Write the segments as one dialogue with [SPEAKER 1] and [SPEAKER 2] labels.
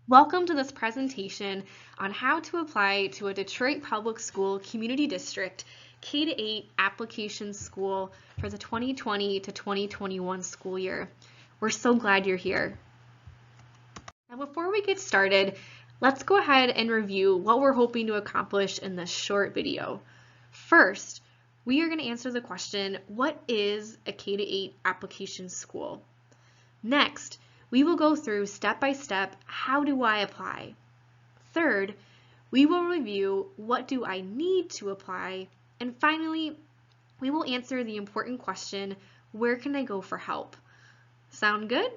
[SPEAKER 1] Welcome to this presentation on how to apply to a Detroit Public School Community District K-8 application school for the 2020 to 2021 school year. We're so glad you're here. Now before we get started, let's go ahead and review what we're hoping to accomplish in this short video. First, we are going to answer the question, what is a K-8 application school? Next, we will go through step by step, how do I apply? Third, we will review what do I need to apply? And finally, we will answer the important question, where can I go for help? Sound good?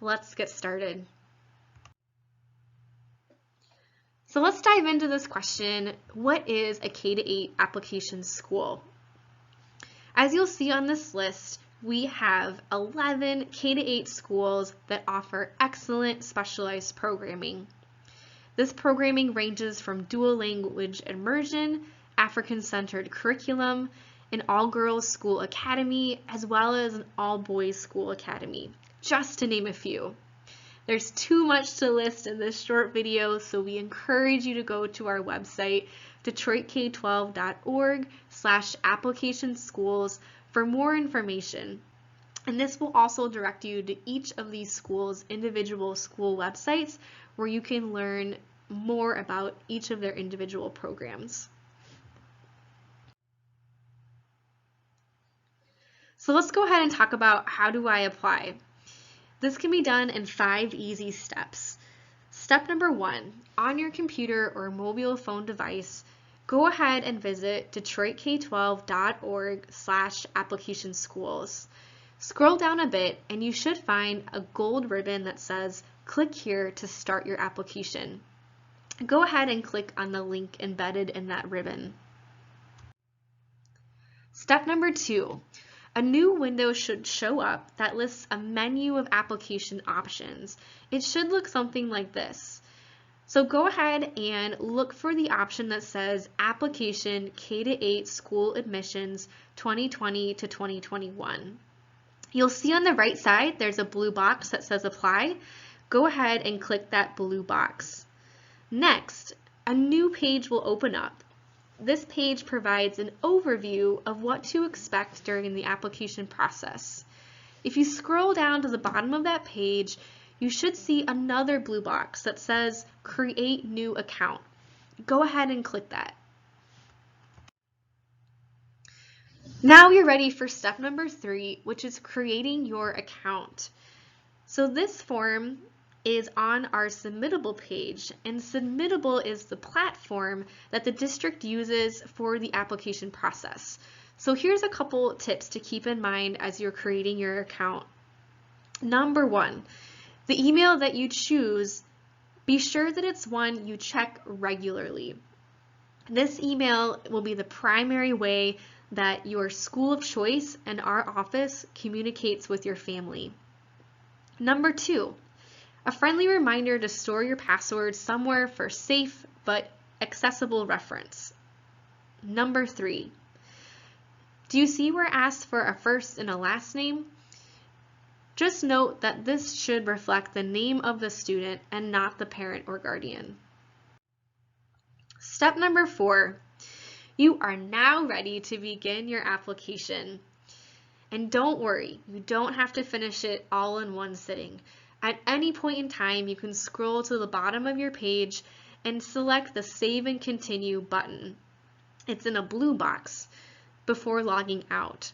[SPEAKER 1] Let's get started. So let's dive into this question, what is a K-8 application school? As you'll see on this list, we have 11 K-8 schools that offer excellent specialized programming. This programming ranges from dual language immersion, African-centered curriculum, an all-girls school academy, as well as an all-boys school academy, just to name a few. There's too much to list in this short video, so we encourage you to go to our website, detroitk12.org/application schools for more information. And this will also direct you to each of these schools' individual school websites where you can learn more about each of their individual programs. So let's go ahead and talk about how do I apply. This can be done in 5 easy steps. Step number 1, on your computer or mobile phone device, go ahead and visit detroitk12.org/application schools. Scroll down a bit and you should find a gold ribbon that says click here to start your application. Go ahead and click on the link embedded in that ribbon. Step number 2, a new window should show up that lists a menu of application options. It should look something like this. So go ahead and look for the option that says Application K-8 School Admissions 2020 to 2021. You'll see on the right side there's a blue box that says Apply. Go ahead and click that blue box. Next, a new page will open up. This page provides an overview of what to expect during the application process. If you scroll down to the bottom of that page, you should see another blue box that says Create New Account. Go ahead and click that. Now you're ready for step number 3, which is creating your account. So this form is on our Submittable page, and Submittable is the platform that the district uses for the application process. So here's a couple tips to keep in mind as you're creating your account. Number 1, the email that you choose, be sure that it's one you check regularly. This email will be the primary way that your school of choice and our office communicates with your family. Number 2, a friendly reminder to store your password somewhere for safe but accessible reference. Number 3, do you see where it asks for a first and a last name? Just note that this should reflect the name of the student and not the parent or guardian. Step number 4, you are now ready to begin your application. And don't worry, you don't have to finish it all in one sitting. At any point in time, you can scroll to the bottom of your page and select the Save and Continue button. It's in a blue box before logging out.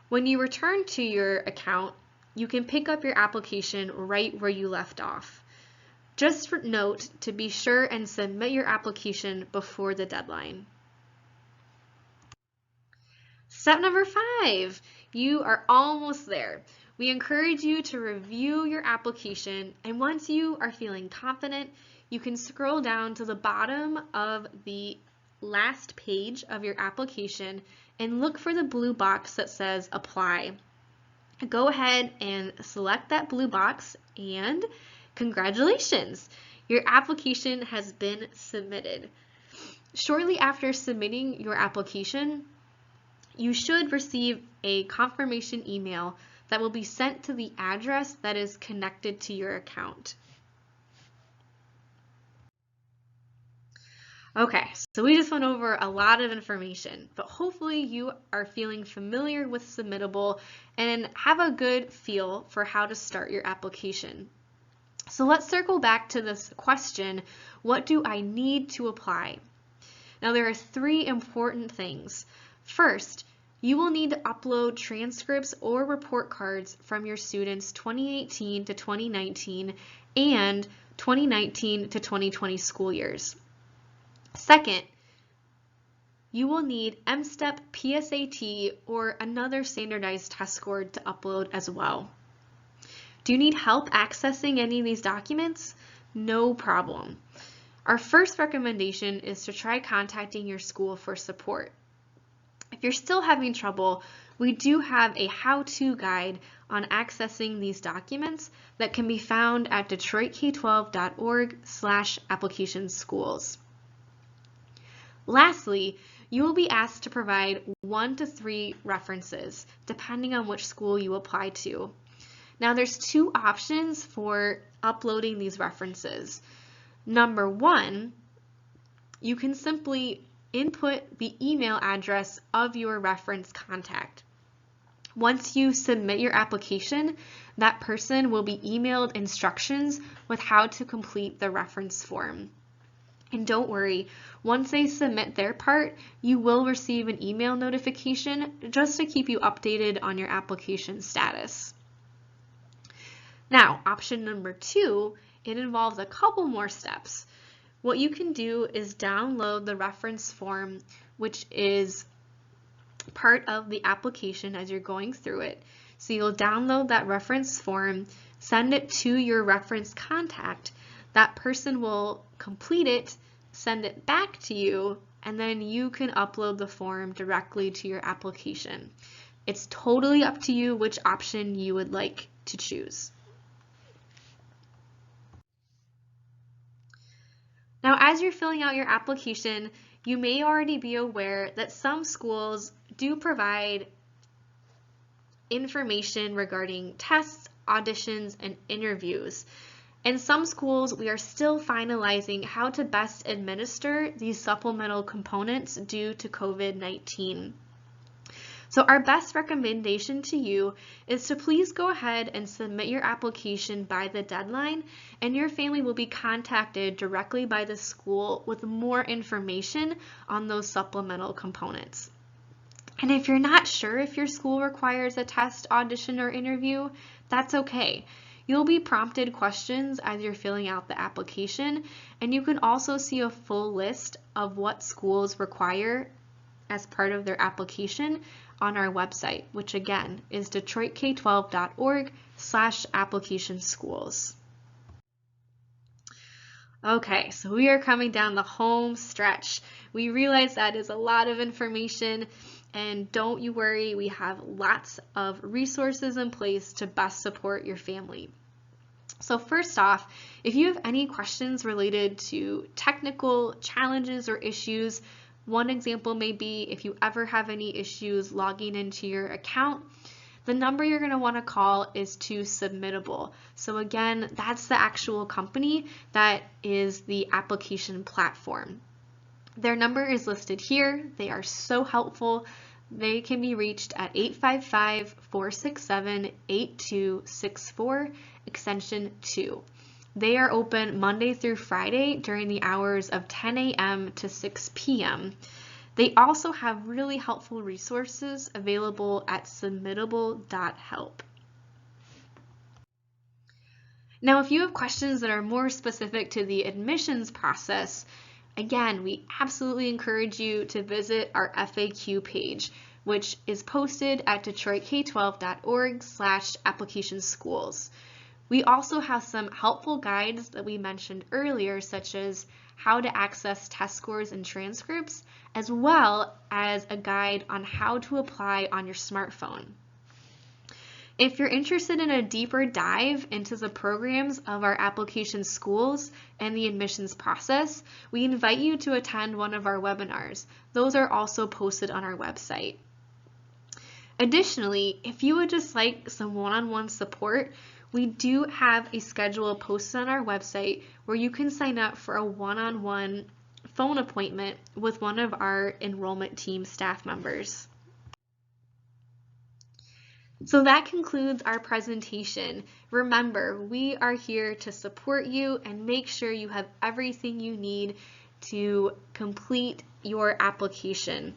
[SPEAKER 1] When you return to your account, you can pick up your application right where you left off. Just note to be sure and submit your application before the deadline. Step number 5, you are almost there. We encourage you to review your application, and once you are feeling confident, you can scroll down to the bottom of the last page of your application and look for the blue box that says Apply. Go ahead and select that blue box, and congratulations! Your application has been submitted. Shortly after submitting your application, you should receive a confirmation email that will be sent to the address that is connected to your account. Okay, so we just went over a lot of information, but hopefully you are feeling familiar with Submittable and have a good feel for how to start your application. So let's circle back to this question, what do I need to apply? Now there are 3 important things. First, you will need to upload transcripts or report cards from your students' 2018 to 2019 and 2019 to 2020 school years. Second, you will need MSTEP PSAT or another standardized test score to upload as well. Do you need help accessing any of these documents? No problem. Our first recommendation is to try contacting your school for support. If you're still having trouble, we do have a how-to guide on accessing these documents that can be found at detroitk12.org/applicationschools. Lastly, you will be asked to provide 1 to 3 references, depending on which school you apply to. Now, there's 2 options for uploading these references. Number 1, you can simply input the email address of your reference contact. Once you submit your application, that person will be emailed instructions with how to complete the reference form. And don't worry, once they submit their part, you will receive an email notification just to keep you updated on your application status. Now, option number 2, it involves a couple more steps. What you can do is download the reference form, which is part of the application as you're going through it. So you'll download that reference form, send it to your reference contact. That person will complete it, send it back to you, and then you can upload the form directly to your application. It's totally up to you which option you would like to choose. Now, as you're filling out your application, you may already be aware that some schools do provide information regarding tests, auditions, and interviews. In some schools, we are still finalizing how to best administer these supplemental components due to COVID-19. So our best recommendation to you is to please go ahead and submit your application by the deadline, and your family will be contacted directly by the school with more information on those supplemental components. And if you're not sure if your school requires a test, audition, or interview, that's okay. You'll be prompted questions as you're filling out the application, and you can also see a full list of what schools require as part of their application on our website, which again is detroitk12.org/applicationschools. Okay, so we are coming down the home stretch. We realize that is a lot of information, and don't you worry, we have lots of resources in place to best support your family. So first off, if you have any questions related to technical challenges or issues, one example may be if you ever have any issues logging into your account, the number you're going to want to call is to Submittable. So again, that's the actual company that is the application platform. Their number is listed here. They are so helpful. They can be reached at 855-467-8264, extension 2. They are open Monday through Friday during the hours of 10 a.m. to 6 p.m. They also have really helpful resources available at submittable.help. Now, if you have questions that are more specific to the admissions process, again, we absolutely encourage you to visit our FAQ page, which is posted at detroitk12.org/applicationschools. We also have some helpful guides that we mentioned earlier, such as how to access test scores and transcripts, as well as a guide on how to apply on your smartphone. If you're interested in a deeper dive into the programs of our application schools and the admissions process, we invite you to attend one of our webinars. Those are also posted on our website. Additionally, if you would just like some one-on-one support, we do have a schedule posted on our website where you can sign up for a one-on-one phone appointment with one of our enrollment team staff members. So that concludes our presentation. Remember, we are here to support you and make sure you have everything you need to complete your application.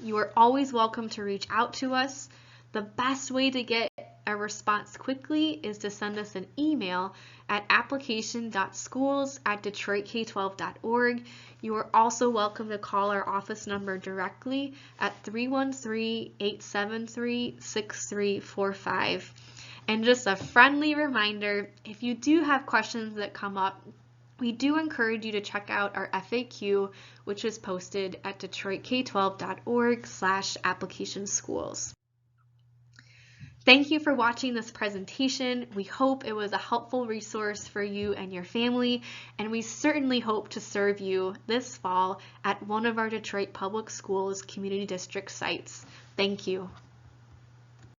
[SPEAKER 1] You are always welcome to reach out to us. The best way to get a response quickly is to send us an email at application.schools@detroitk12.org. You are also welcome to call our office number directly at 313-873-6345. And just a friendly reminder, if you do have questions that come up, we do encourage you to check out our FAQ, which is posted at detroitk12.org/applicationschools. Thank you for watching this presentation. We hope it was a helpful resource for you and your family, and we certainly hope to serve you this fall at one of our Detroit Public Schools Community District sites. Thank you.